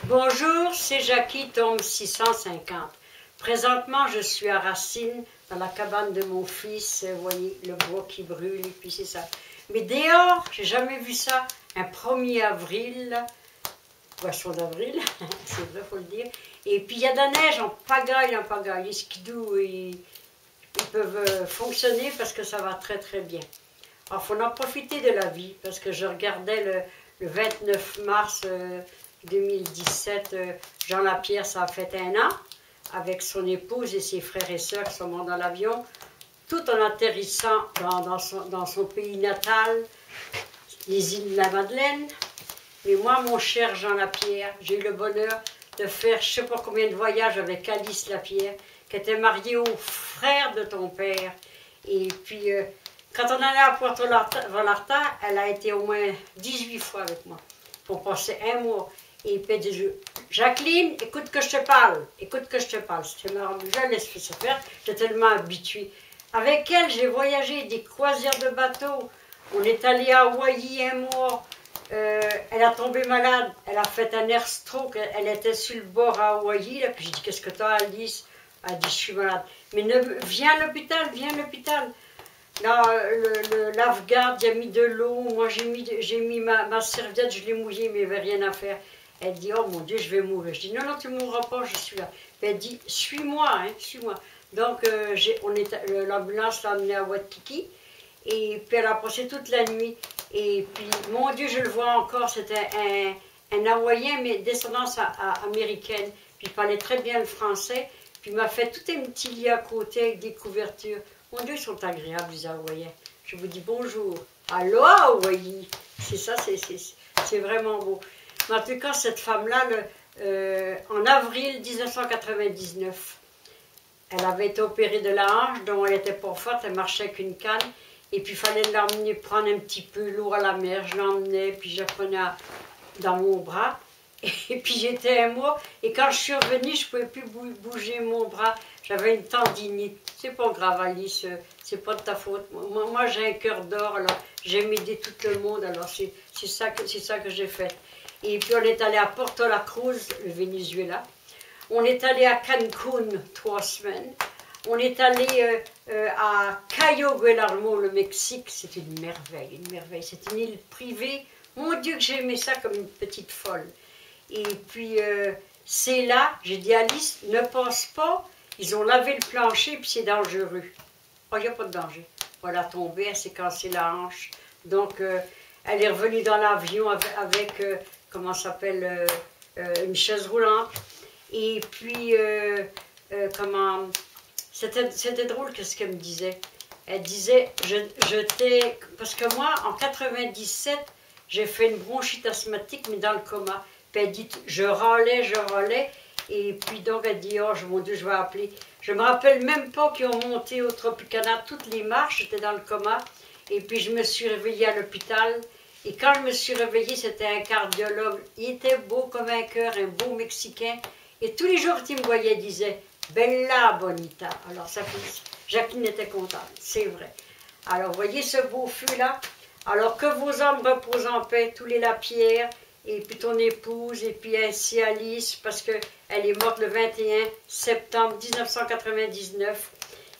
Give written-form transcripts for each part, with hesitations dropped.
Bonjour, c'est Jackie, tome 650. Présentement, je suis à Racine, dans la cabane de mon fils. Vous voyez, le bois qui brûle, et puis c'est ça. Mais dehors, j'ai jamais vu ça. Un 1er avril, poisson d'avril, c'est vrai, faut le dire. Et puis il y a de la neige en pagaille, en pagaille. Les skidoo, ils peuvent fonctionner parce que ça va très très bien. Alors, il faut en profiter de la vie, parce que je regardais le 29 mars 2017, Jean Lapierre, ça a fait 1 an, avec son épouse et ses frères et sœurs qui sont morts dans l'avion, tout en atterrissant dans son pays natal, les îles de la Madeleine. Mais moi, mon cher Jean Lapierre, j'ai eu le bonheur de faire je ne sais pas combien de voyages avec Alice Lapierre, qui était mariée au frère de ton père. Et puis, quand on allait à Puerto Vallarta, elle a été au moins 18 fois avec moi, pour passer 1 mois. Et puis elle dit, Jacqueline, écoute que je te parle, écoute que je te parle. C'était marrant, je laisse ça faire, j'étais tellement habituée. Avec elle, j'ai voyagé des croisières de bateau. On est allé à Hawaï 1 mois. Elle a tombé malade, elle a fait un air stroke, elle était sur le bord à Hawaï. Là, puis j'ai dit, qu'est-ce que t'as, Alice? Elle a dit, je suis malade. Mais viens à l'hôpital, viens à l'hôpital. Là, le lave-garde, il a mis de l'eau. Moi, j'ai mis ma serviette, je l'ai mouillée, mais il n'y avait rien à faire. Elle dit, oh mon Dieu, je vais mourir. Je dis, non, non, tu ne mourras pas, je suis là. Puis elle dit, suis-moi, hein, suis-moi. Donc, l'ambulance l'a amenée à Waikiki. Et puis, elle a passé toute la nuit. Et puis, mon Dieu, je le vois encore, c'était un Hawaïen, mais descendance américaine. Puis, il parlait très bien le français. Puis, il m'a fait tout un petit lit à côté avec des couvertures. Mon Dieu, ils sont agréables, les Hawaïens. Je vous dis bonjour. Aloha, Hawaï. C'est ça, c'est vraiment beau. Mais en tout cas, cette femme-là, en avril 1999, elle avait été opérée de la hanche, dont elle n'était pas forte, elle marchait avec une canne. Et puis, il fallait l'emmener prendre un petit peu l'eau à la mer. Je l'emmenais, puis je la prenais dans mon bras. Et puis, j'étais 1 mois. Et quand je suis revenue, je ne pouvais plus bouger mon bras. J'avais une tendinite. C'est pas grave, Alice, c'est pas de ta faute. Moi j'ai un cœur d'or, alors j'aime aider tout le monde, alors c'est ça que j'ai fait. Et puis, on est allé à Puerto La Cruz, le Venezuela. On est allé à Cancun 3 semaines. On est allé à Cayo Guelarmo, le Mexique. C'est une merveille, une merveille. C'est une île privée. Mon Dieu, que j'ai aimé ça comme une petite folle. Et puis, c'est là, j'ai dit à Alice, ne passe pas. Ils ont lavé le plancher, puis c'est dangereux. Oh, il n'y a pas de danger. Voilà, tombée, elle s'est cassée la hanche. Donc, elle est revenue dans l'avion avec comment ça s'appelle, une chaise roulante. Et puis, c'était drôle qu'est-ce qu'elle me disait. Elle disait, parce que moi, en 97, j'ai fait une bronchite asthmatique, mais dans le coma. Puis elle dit, je râlais. Et puis donc elle dit, oh mon Dieu, je vais appeler. Je ne me rappelle même pas qu'ils ont monté au Tropicana toutes les marches, j'étais dans le coma. Et puis je me suis réveillée à l'hôpital. Et quand je me suis réveillée, c'était un cardiologue. Il était beau comme un cœur, un beau Mexicain. Et tous les jours qu'il me voyait, il disait, Bella Bonita. Alors ça fait, Jacqueline était contente, c'est vrai. Alors voyez ce beau feu-là. Alors que vos âmes reposent en paix, tous les Lapierre. Et puis ton épouse, et puis ainsi Alice, parce qu'elle est morte le 21 septembre 1999.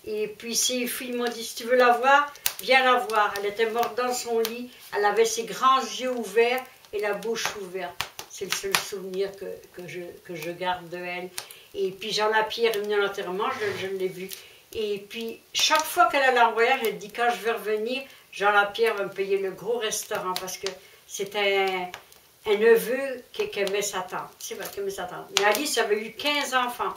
Et puis ses filles m'ont dit, si tu veux la voir, viens la voir. Elle était morte dans son lit, elle avait ses grands yeux ouverts et la bouche ouverte. C'est le seul souvenir que je garde de elle. Et puis Jean Lapierre est venu à l'enterrement, je l'ai vu. Et puis chaque fois qu'elle allait en voyage, elle dit, quand je vais revenir, Jean Lapierre va me payer le gros restaurant, parce que c'était un neveu qui aimait sa tante. C'est vrai qu'il aimait sa tante. Mais Alice avait eu 15 enfants.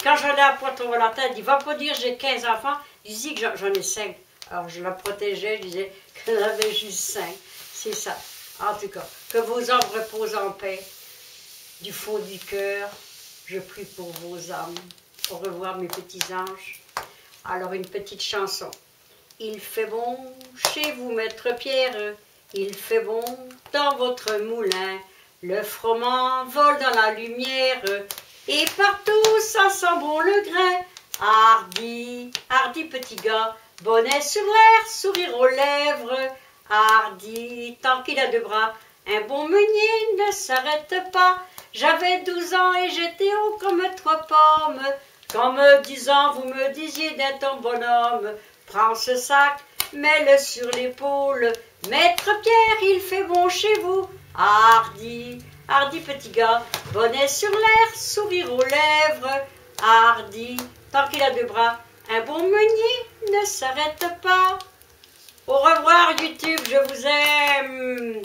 Quand j'allais à Puerto Vallarta, elle dit, va pas dire j'ai 15 enfants, dis que j'en ai 5. Alors je la protégeais, je disais qu'elle avait juste 5. C'est ça. En tout cas, que vos âmes reposent en paix. Du fond du cœur, je prie pour vos âmes. Au revoir mes petits anges. Alors une petite chanson. Il fait bon chez vous, maître Pierre. Il fait bon dans votre moulin, le froment vole dans la lumière, et partout ça sent bon le grain. Hardi, hardi petit gars, bonnet sur l'air, sourire aux lèvres, hardi, tant qu'il a 2 bras, Un bon meunier ne s'arrête pas. J'avais 12 ans et j'étais haut comme 3 pommes. Qu'en me disant, vous me disiez d'un ton bonhomme, prends ce sac, mets-le sur l'épaule. Maître Pierre, il fait bon chez vous. Hardi, hardi petit gars, bonnet sur l'air, sourire aux lèvres. Hardi, tant qu'il a 2 bras, un bon meunier ne s'arrête pas. Au revoir YouTube, je vous aime.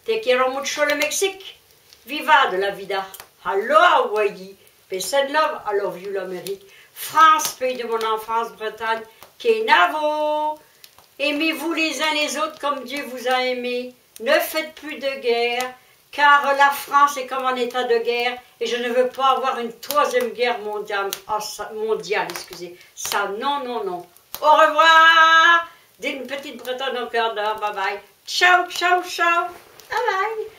Te quiero mucho le Mexique. Viva de la vida. Hello Hawaii. Peace and love. I love you l'Amérique. France, pays de mon enfance, Bretagne. Kenavo. Aimez-vous les uns les autres comme Dieu vous a aimé. Ne faites plus de guerre, car la France est comme en état de guerre et je ne veux pas avoir une 3e guerre mondiale. Excusez. Ça, non, non, non. Au revoir. D'une petite Bretonne au cœur d'or. Bye bye. Ciao, ciao, ciao. Bye bye.